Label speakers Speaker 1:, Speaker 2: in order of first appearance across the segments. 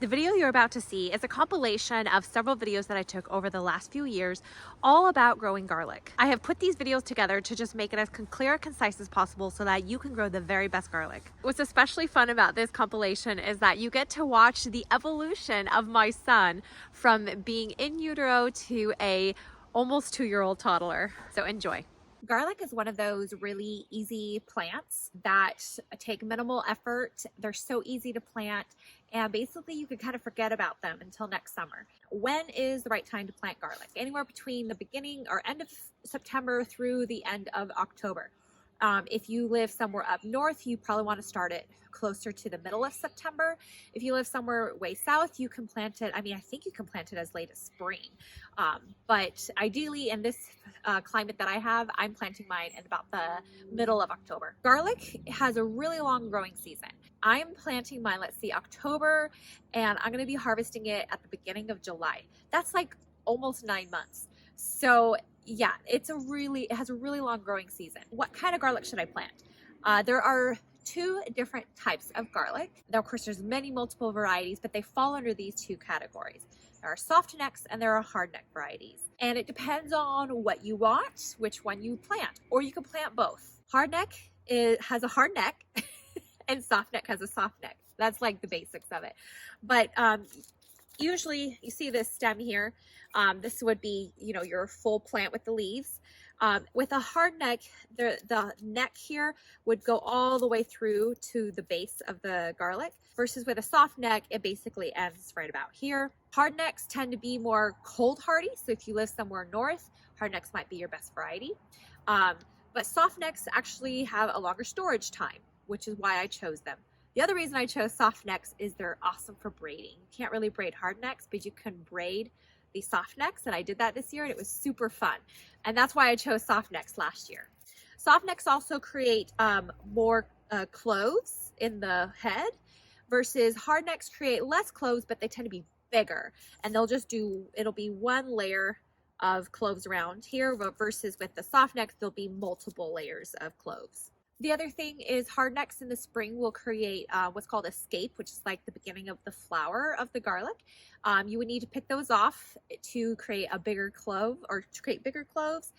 Speaker 1: The video you're about to see is a compilation of several videos that I took over the last few years, all about growing garlic. I have put these videos together to just make it as clear and concise as possible so that you can grow the very best garlic. What's especially fun about this compilation is that you get to watch the evolution of my son from being in utero to a almost 2-year-old toddler. So enjoy. Garlic is one of those really easy plants that take minimal effort. They're so easy to plant, and basically you can kind of forget about them until next summer. When is the right time to plant garlic? Anywhere between the beginning or end of September through the end of October. If you live somewhere up north, you probably want to start it closer to the middle of September. If you live somewhere way south, you can plant it. I mean, I think you can plant it as late as spring. But ideally in this climate that I have, I'm planting mine in about the middle of October. Garlic has a really long growing season. I'm planting mine, let's see, October, and I'm going to be harvesting it at the beginning of July. That's like almost 9 months. So yeah, it has a really long growing season. What kind of garlic should I plant? There are 2 different types of garlic. Now, of course, there's multiple varieties, but they fall under these 2 categories. There are soft necks and there are hard neck varieties. And it depends on what you want, which one you plant, or you can plant both. Hard neck has a hard neck and soft neck has a soft neck. That's like the basics of it. But usually you see this stem here. This would be, your full plant with the leaves. With a hard neck, the neck here would go all the way through to the base of the garlic, versus with a soft neck, it basically ends right about here. Hard necks tend to be more cold hardy. So if you live somewhere north, hard necks might be your best variety. But soft necks actually have a longer storage time, which is why I chose them. The other reason I chose soft necks is they're awesome for braiding. You can't really braid hard necks, but you can braid the soft necks, and I did that this year and it was super fun. And that's why I chose soft necks last year. Soft necks also create more cloves in the head, versus hard necks create less cloves, but they tend to be bigger, and it'll be one layer of cloves around here, but versus with the soft necks, there'll be multiple layers of cloves. The other thing is hard necks in the spring will create what's called a scape, which is like the beginning of the flower of the garlic. You would need to pick those off to create a bigger clove, or to create bigger cloves.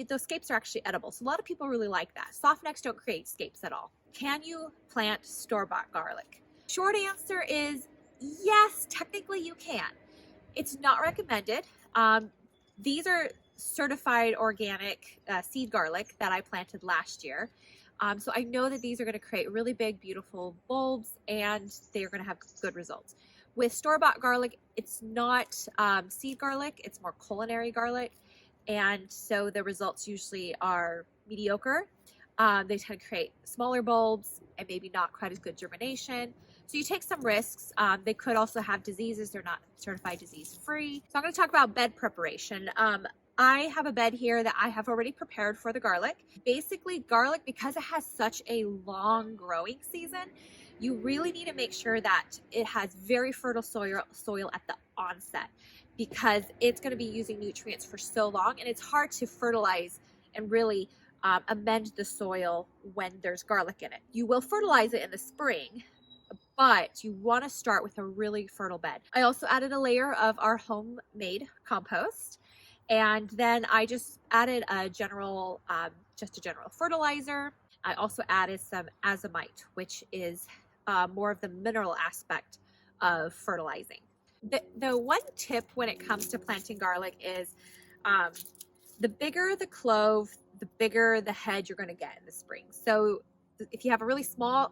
Speaker 1: Those scapes are actually edible. So a lot of people really like that. Soft necks don't create scapes at all. Can you plant store-bought garlic? Short answer is yes, technically you can. It's not recommended. These are certified organic seed garlic that I planted last year. So I know that these are going to create really big, beautiful bulbs, and they're going to have good results. With store-bought garlic, it's not seed garlic, it's more culinary garlic. And so the results usually are mediocre. They tend to create smaller bulbs and maybe not quite as good germination. So you take some risks. They could also have diseases. They're not certified disease free. So I'm going to talk about bed preparation. I have a bed here that I have already prepared for the garlic. Basically, garlic, because it has such a long growing season, you really need to make sure that it has very fertile soil at the onset, because it's going to be using nutrients for so long, and it's hard to fertilize and really amend the soil when there's garlic in it. You will fertilize it in the spring, but you want to start with a really fertile bed. I also added a layer of our homemade compost, and then I just added a general fertilizer. I also added some azomite, which is more of the mineral aspect of fertilizing. The one tip when it comes to planting garlic is the bigger the clove, the bigger the head you're going to get in the spring. So if you have a really small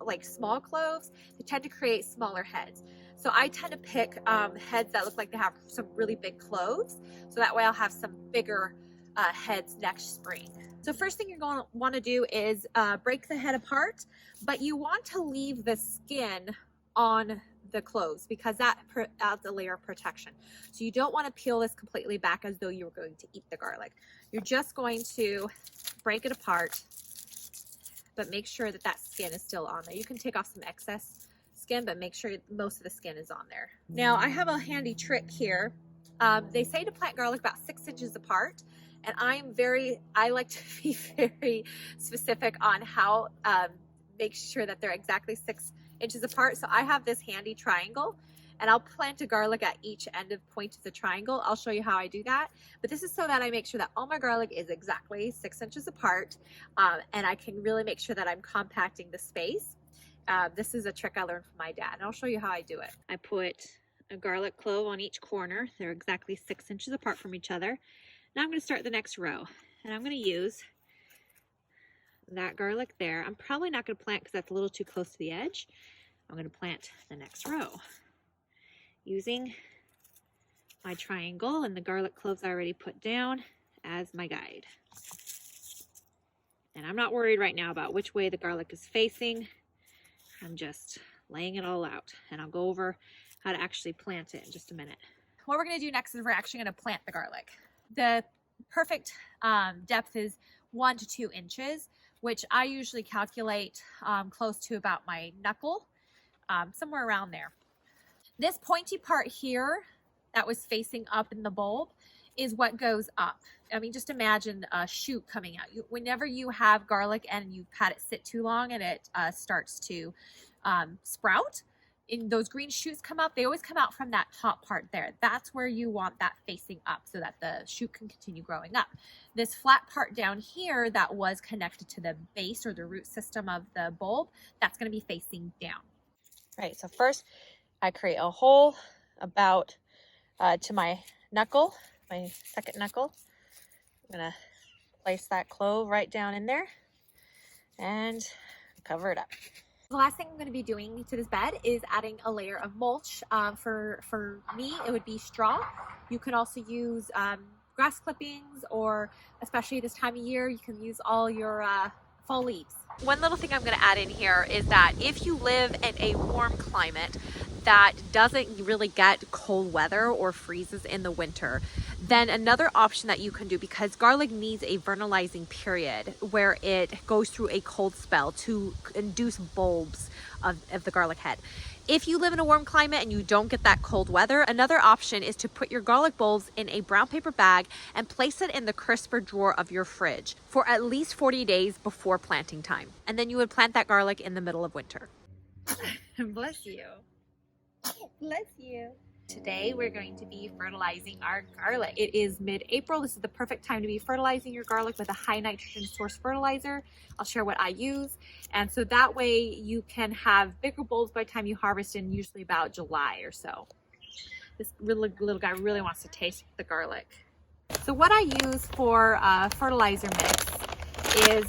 Speaker 1: cloves, they tend to create smaller heads. So I tend to pick heads that look like they have some really big cloves, so that way I'll have some bigger heads next spring. So first thing you're going to want to do is break the head apart, but you want to leave the skin on the cloves, because that adds a layer of protection. So you don't want to peel this completely back as though you were going to eat the garlic. You're just going to break it apart, but make sure that skin is still on there. You can take off some excess skin, but make sure most of the skin is on there. Now I have a handy trick here. They say to plant garlic about 6 inches apart, and I like to be very specific on how make sure that they're exactly 6 inches apart. So I have this handy triangle, and I'll plant a garlic at each end of point of the triangle. I'll show you how I do that, but this is so that I make sure that all my garlic is exactly 6 inches apart, and I can really make sure that I'm compacting the space. This is a trick I learned from my dad, and I'll show you how I do it. I put a garlic clove on each corner. They're exactly 6 inches apart from each other. Now I'm going to start the next row, and I'm going to use that garlic there. I'm probably not going to plant because that's a little too close to the edge. I'm going to plant the next row using my triangle and the garlic cloves I already put down as my guide. And I'm not worried right now about which way the garlic is facing. I'm just laying it all out, and I'll go over how to actually plant it in just a minute. What we're going to do next is we're actually going to plant the garlic. The perfect depth is 1 to 2 inches, which I usually calculate close to about my knuckle, somewhere around there. This pointy part here that was facing up in the bulb is what goes up. I mean, just imagine a shoot coming out. Whenever you have garlic and you've had it sit too long and it starts to sprout, and those green shoots come out, they always come out from that top part there. That's where you want that facing up so that the shoot can continue growing up. This flat part down here that was connected to the base or the root system of the bulb, that's going to be facing down. All right, so first I create a hole about to my knuckle, my second knuckle. I'm going to place that clove right down in there and cover it up. The last thing I'm going to be doing to this bed is adding a layer of mulch. For me, it would be straw. You can also use grass clippings, or especially this time of year, you can use all your fall leaves. One little thing I'm going to add in here is that if you live in a warm climate that doesn't really get cold weather or freezes in the winter, then another option that you can do, because garlic needs a vernalizing period where it goes through a cold spell to induce bulbs of the garlic head. If you live in a warm climate and you don't get that cold weather, another option is to put your garlic bulbs in a brown paper bag and place it in the crisper drawer of your fridge for at least 40 days before planting time. And then you would plant that garlic in the middle of winter. Bless you. Bless you. Today we're going to be fertilizing our garlic. It is mid-April. This is the perfect time to be fertilizing your garlic with a high nitrogen source fertilizer. I'll share what I use. And so that way you can have bigger bulbs by the time you harvest in usually about July or so. This little guy really wants to taste the garlic. So what I use for fertilizer mix is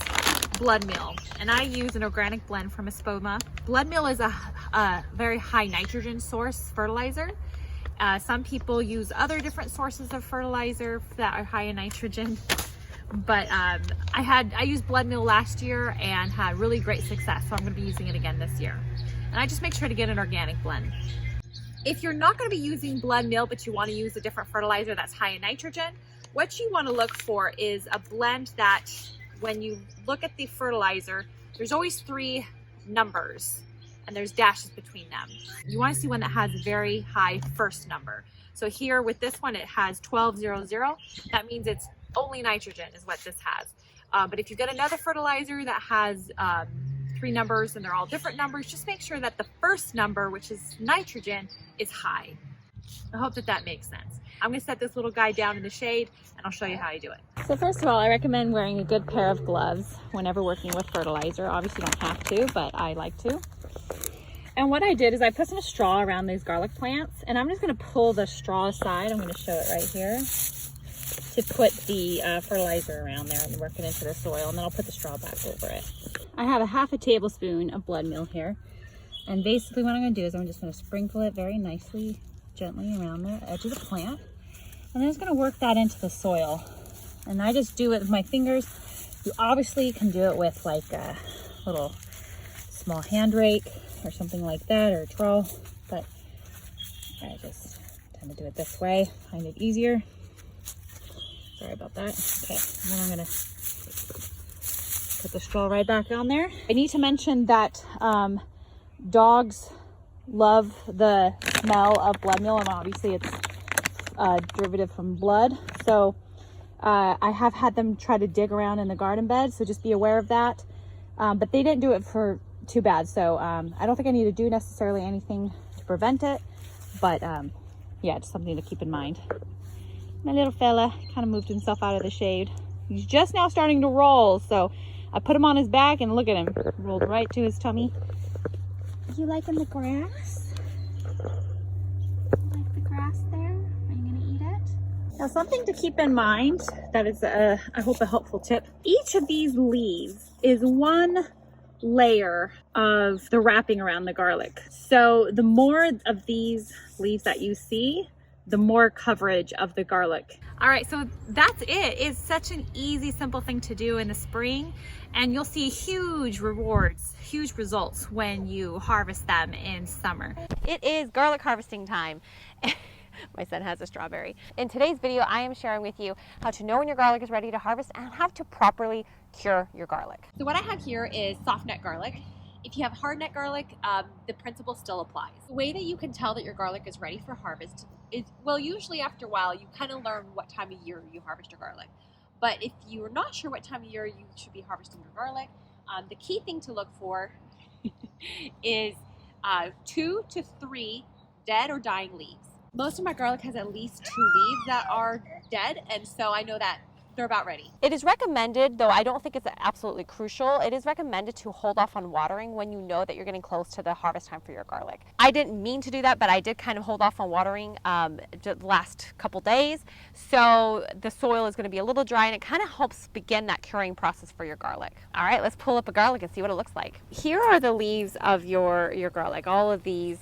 Speaker 1: blood meal. And I use an organic blend from Espoma. Blood meal is a very high nitrogen source fertilizer. Some people use other different sources of fertilizer that are high in nitrogen, but I used blood meal last year and had really great success, so I'm going to be using it again this year. And I just make sure to get an organic blend. If you're not going to be using blood meal, but you want to use a different fertilizer that's high in nitrogen, what you want to look for is a blend that, when you look at the fertilizer, there's always 3 numbers and there's dashes between them. You want to see one that has a very high first number. So here with this one, it has 1200. That means it's only nitrogen is what this has. But if you get another fertilizer that has 3 numbers and they're all different numbers, just make sure that the first number, which is nitrogen, is high. I hope that makes sense. I'm going to set this little guy down in the shade and I'll show you how I do it. So first of all, I recommend wearing a good pair of gloves whenever working with fertilizer. Obviously you don't have to, but I like to. And what I did is I put some straw around these garlic plants, and I'm just going to pull the straw aside. I'm going to show it right here to put the fertilizer around there and work it into the soil, and then I'll put the straw back over it. I have a half a tablespoon of blood meal here, and basically what I'm going to do is I'm just going to sprinkle it very nicely, gently around the edge of the plant, and then I'm just going to work that into the soil. And I just do it with my fingers. You obviously can do it with like a little small hand rake or something like that, or a trowel, but I just tend to do it this way. Find it easier. Sorry about that. Okay, and then I'm gonna put the straw right back on there. I need to mention that dogs love the smell of blood meal, and obviously it's derivative from blood. So I have had them try to dig around in the garden bed, so just be aware of that. But they didn't do it for too bad, so I don't think I need to do necessarily anything to prevent it,
Speaker 2: But yeah, just something to keep in mind. My little fella kind of moved himself out of the shade. He's just now starting to roll, so I put him on his back and look at him. Rolled right to his tummy. You liking the grass? You like the grass there? Are you gonna eat it? Now, something to keep in mind that is, I hope, a helpful tip. Each of these leaves is one layer of the wrapping around the garlic. So the more of these leaves that you see, the more coverage of the garlic. All right, so that's it. It's such an easy, simple thing to do in the spring, and you'll see huge rewards, huge results when you harvest them in summer. It is garlic harvesting time. My son has a strawberry. In today's video, I am sharing with you how to know when your garlic is ready to harvest and how to properly cure your garlic.
Speaker 1: So what I have here is soft neck garlic. If you have hard neck garlic, the principle still applies. The way that you can tell that your garlic is ready for harvest is, well, usually after a while, you kind of learn what time of year you harvest your garlic. But if you're not sure what time of year you should be harvesting your garlic, the key thing to look for is 2 to 3 dead or dying leaves. Most of my garlic has at least 2 leaves that are dead, and so I know that they're about ready.
Speaker 2: It is recommended, though I don't think it's absolutely crucial, it is recommended to hold off on watering when you know that you're getting close to the harvest time for your garlic. I didn't mean to do that, but I did kind of hold off on watering the last couple days. So the soil is going to be a little dry, and it kind of helps begin that curing process for your garlic. All right, let's pull up a garlic and see what it looks like. Here are the leaves of your garlic. All of these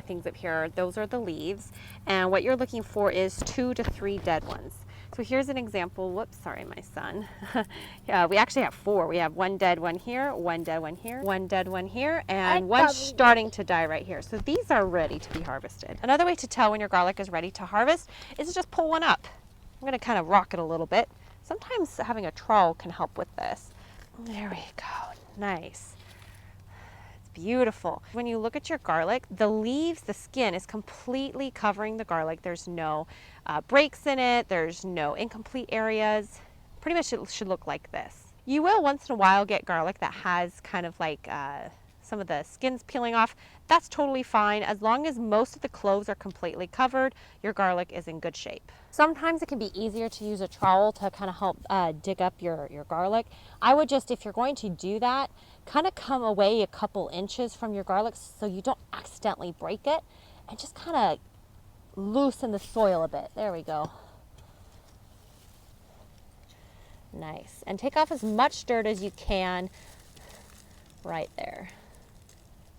Speaker 2: things up here, those are the leaves. And what you're looking for is 2 to 3 dead ones. So here's an example. Whoops, sorry, my son. Yeah, we actually have 4. We have 1 dead one here, 1 dead one here, 1 dead one here, and 1 starting to die right here. So these are ready to be harvested. Another way to tell when your garlic is ready to harvest is to just pull one up. I'm going to kind of rock it a little bit. Sometimes having a trowel can help with this. There we go. Nice. Beautiful. When you look at your garlic, the leaves, the skin is completely covering the garlic. There's no breaks in it. There's no incomplete areas. Pretty much it should look like this. You will once in a while get garlic that has kind of like some of the skin's peeling off. That's totally fine. As long as most of the cloves are completely covered, your garlic is in good shape. Sometimes it can be easier to use a trowel to kind of help dig up your garlic. I would just, if you're going to do that, kind of come away a couple inches from your garlic so you don't accidentally break it, and just kind of loosen the soil a bit. There we go. Nice. And take off as much dirt as you can right there.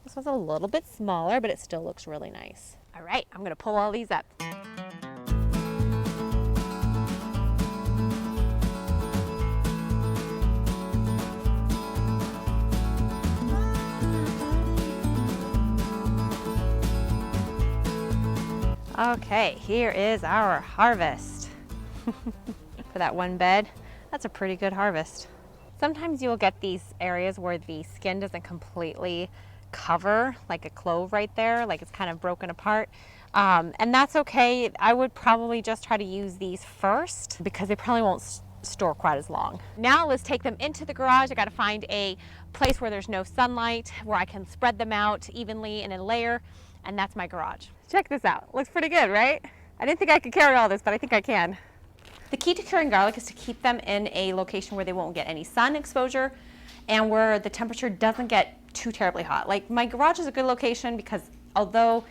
Speaker 2: This one's a little bit smaller, but it still looks really nice. All right, I'm gonna pull all these up. Okay, here is our harvest. For that 1 bed, that's a pretty good harvest. Sometimes you'll get these areas where the skin doesn't completely cover, like a clove right there, like it's kind of broken apart. And that's okay. I would probably just try to use these first because they probably won't store quite as long. Now let's take them into the garage. I got to find a place where there's no sunlight, where I can spread them out evenly in a layer, and that's my garage. Check this out. Looks pretty good, right? I didn't think I could carry all this, but I think I can. The key to curing garlic is to keep them in a location where they won't get any sun exposure and where the temperature doesn't get too terribly hot. Like my garage is a good location because although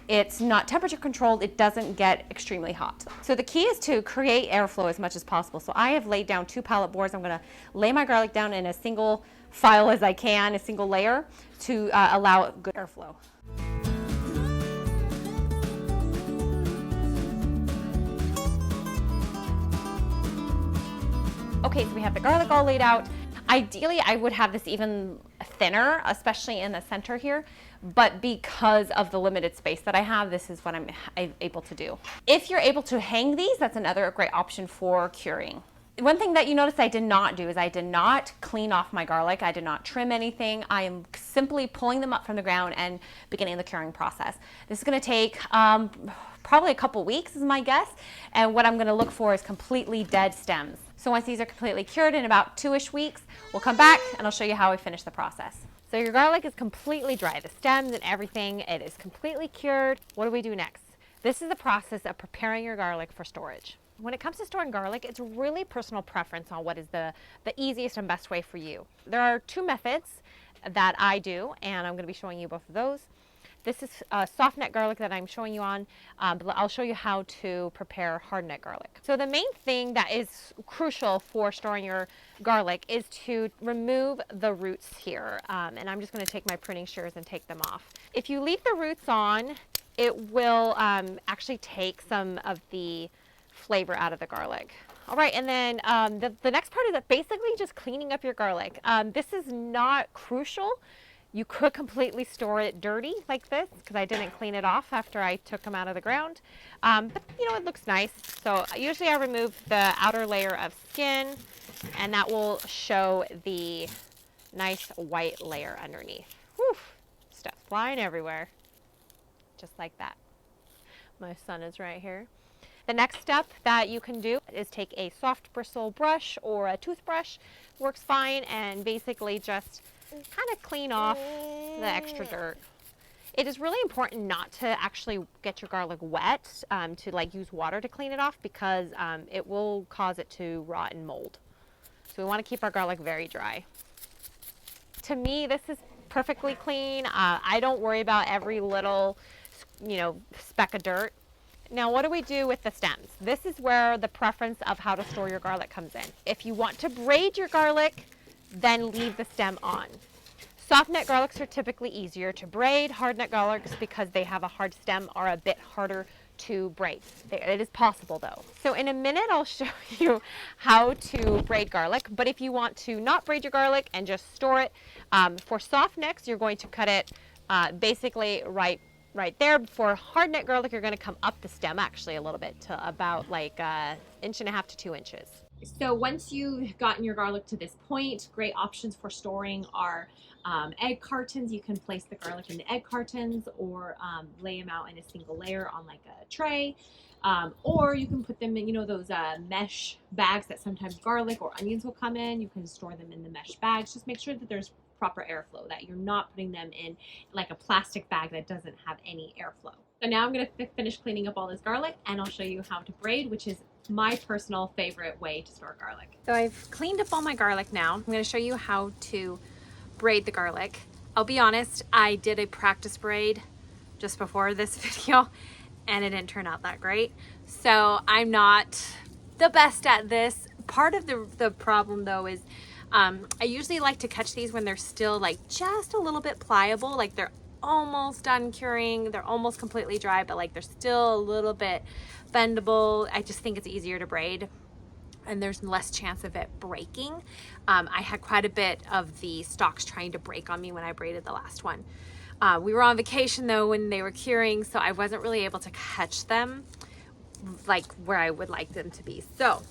Speaker 2: it's not temperature controlled, it doesn't get extremely hot. So the key is to create airflow as much as possible. So I have laid down 2 pallet boards. I'm gonna lay my garlic down in a single file as I can, a single layer, to allow good airflow. Okay, so we have the garlic all laid out. Ideally, I would have this even thinner, especially in the center here, but because of the limited space that I have, this is what I'm able to do. If you're able to hang these, that's another great option for curing. One thing that you notice I did not do is I did not clean off my garlic. I did not trim anything. I am simply pulling them up from the ground and beginning the curing process. This is going to take probably a couple weeks is my guess, and what I'm going to look for is completely dead stems. So once these are completely cured in about 2-ish weeks, we'll come back and I'll show you how we finish the process. So your garlic is completely dry. The stems and everything, it is completely cured. What do we do next? This is the process of preparing your garlic for storage. When it comes to storing garlic, it's really personal preference on what is the easiest and best way for you. There are two methods that I do, and I'm going to be showing you both of those. This is soft neck garlic that I'm showing you on, but I'll show you how to prepare hard neck garlic. So the main thing that is crucial for storing your garlic is to remove the roots here. And I'm just going to take my pruning shears and take them off. If you leave the roots on, it will actually take some of the flavor out of the garlic. All right, and then the next part is basically just cleaning up your garlic. This is not crucial. You could completely store it dirty like this because I didn't clean it off after I took them out of the ground. But you know, it looks nice. So usually I remove the outer layer of skin, and that will show the nice white layer underneath. Whew, stuff flying everywhere. Just like that. My son is right here. The next step that you can do is take a soft bristle brush or a toothbrush, works fine, and basically just kind of clean off the extra dirt. It is really important not to actually get your garlic wet, to like use water to clean it off, because it will cause it to rot and mold. So we want to keep our garlic very dry. To me, this is perfectly clean. I don't worry about every little, you know, speck of dirt. Now, what do we do with the stems? This is where the preference of how to store your garlic comes in. If you want to braid your garlic, then leave the stem on. Soft neck garlics are typically easier to braid. Hard neck garlics, because they have a hard stem, are a bit harder to braid. It is possible though. So in a minute, I'll show you how to braid garlic. But if you want to not braid your garlic and just store it, for soft necks, you're going to cut it basically right there. For hard neck garlic, you're going to come up the stem actually a little bit to about like 1.5 inches to 2 inches.
Speaker 1: So once you've gotten your garlic to this point, great options for storing are egg cartons. You can place the garlic in the egg cartons, or lay them out in a single layer on like a tray. Or you can put them in, you know, those mesh bags that sometimes garlic or onions will come in. You can store them in the mesh bags. Just make sure that there's proper airflow, that you're not putting them in like a plastic bag that doesn't have any airflow. So now I'm going to finish cleaning up all this garlic, and I'll show you how to braid, which is my personal favorite way to store garlic. So I've cleaned up all my garlic now. I'm going to show you how to braid the garlic. I'll be honest, I did a practice braid just before this video, and it didn't turn out that great. So I'm not the best at this. Part of the problem though is I usually like to catch these when they're still like just a little bit pliable, like they're almost done curing, they're almost completely dry, but like they're still a little bit bendable. I just think it's easier to braid, and there's less chance of it breaking. I had quite a bit of the stalks trying to break on me when I braided the last one. We were on vacation though when they were curing, so I wasn't really able to catch them like where I would like them to be. So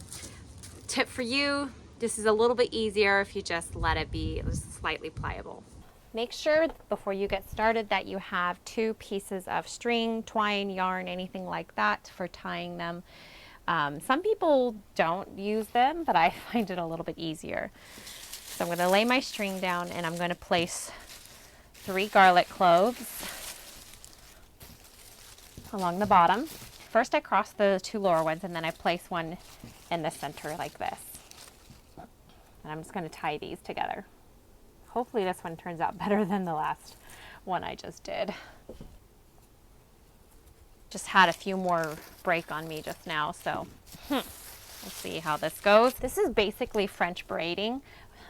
Speaker 1: tip for you, this is a little bit easier if you just let it be slightly pliable.
Speaker 2: Make sure before you get started that you have 2 pieces of string, twine, yarn, anything like that for tying them. Some people don't use them, but I find it a little bit easier. So I'm going to lay my string down, and I'm going to place 3 garlic cloves along the bottom. First I cross the 2 lower ones, and then I place one in the center like this. And I'm just going to tie these together. Hopefully this one turns out better than the last one I just did. Just had a few more break on me just now, so we'll see how this goes. This is basically French braiding.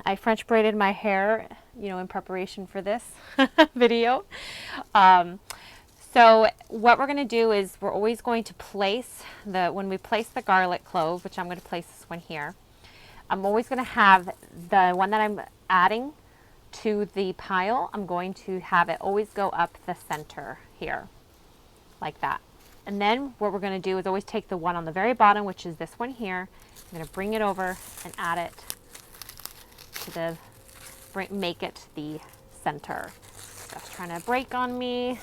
Speaker 2: I French braided my hair, you know, in preparation for this video. So what we're going to do is we're always going to place when we place the garlic clove, which I'm going to place this one here, I'm always going to have the one that I'm adding to the pile, I'm going to have it always go up the center here, like that. And then what we're going to do is always take the one on the very bottom, which is this one here. I'm going to bring it over and add it to make it the center. Stuff's trying to break on me.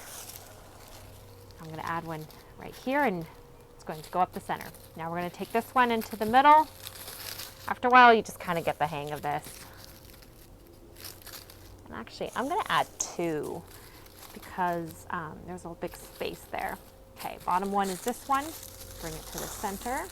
Speaker 2: I'm going to add one right here, and it's going to go up the center. Now we're going to take this one into the middle. After a while, you just kind of get the hang of this. And Actually, I'm gonna add 2 because there's a big space there. Okay, bottom one is this one. Bring it to the center.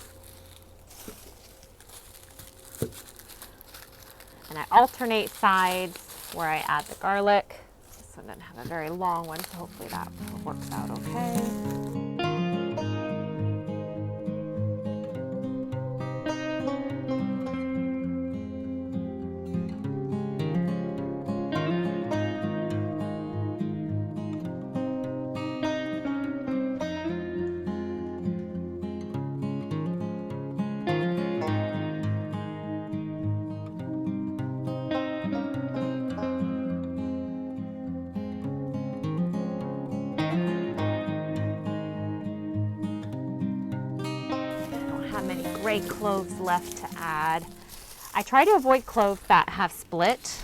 Speaker 2: And I alternate sides where I add the garlic. This one doesn't have a very long one, so hopefully that works out okay. Have many great cloves left to add. I try to avoid cloves that have split,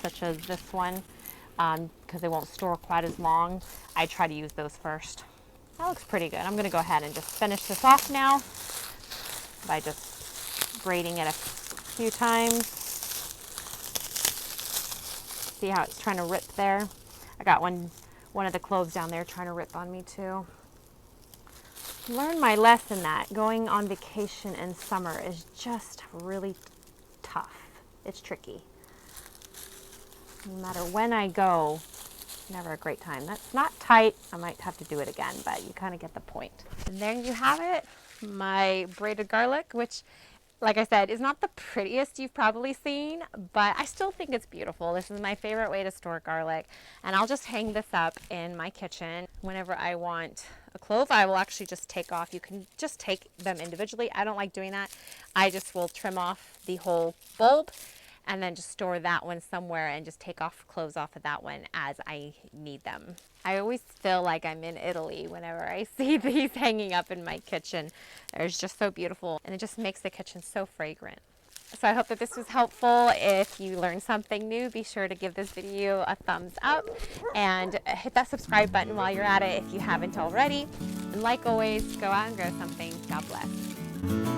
Speaker 2: such as this one, because they won't store quite as long. I try to use those first. That looks pretty good. I'm going to go ahead and just finish this off now by just braiding it a few times. See how it's trying to rip there? I got one of the cloves down there trying to rip on me too. Learned my lesson that going on vacation in summer is just really tough. It's tricky. No matter when I go, never a great time. That's not tight. I might have to do it again, but you kind of get the point. And there you have it, my braided garlic, which, like I said, is not the prettiest you've probably seen, but I still think it's beautiful. This is my favorite way to store garlic, and I'll just hang this up in my kitchen. Whenever I want a clove, I will actually just take off. You can just take them individually. I don't like doing that. I just will trim off the whole bulb and then just store that one somewhere and just take off cloves off of that one as I need them. I always feel like I'm in Italy whenever I see these hanging up in my kitchen. They're just so beautiful, and it just makes the kitchen so fragrant. So I hope that this was helpful. If you learned something new, be sure to give this video a thumbs up and hit that subscribe button while you're at it if you haven't already. And like always, go out and grow something. God bless.